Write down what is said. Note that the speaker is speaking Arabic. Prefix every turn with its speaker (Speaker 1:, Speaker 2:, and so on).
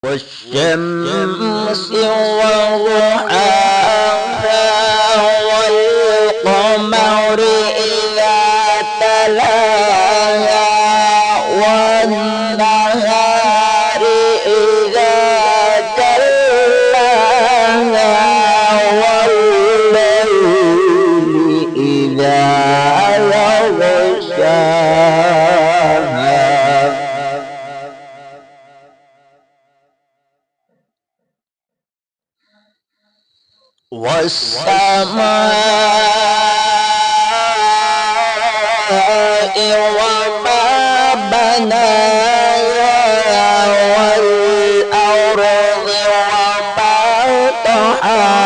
Speaker 1: والشمس وضحاها والقمر إذا تلاها والنهار إذا جلاها والليل إذا يغشاها والسماء وما بناها والأرض وما طحاها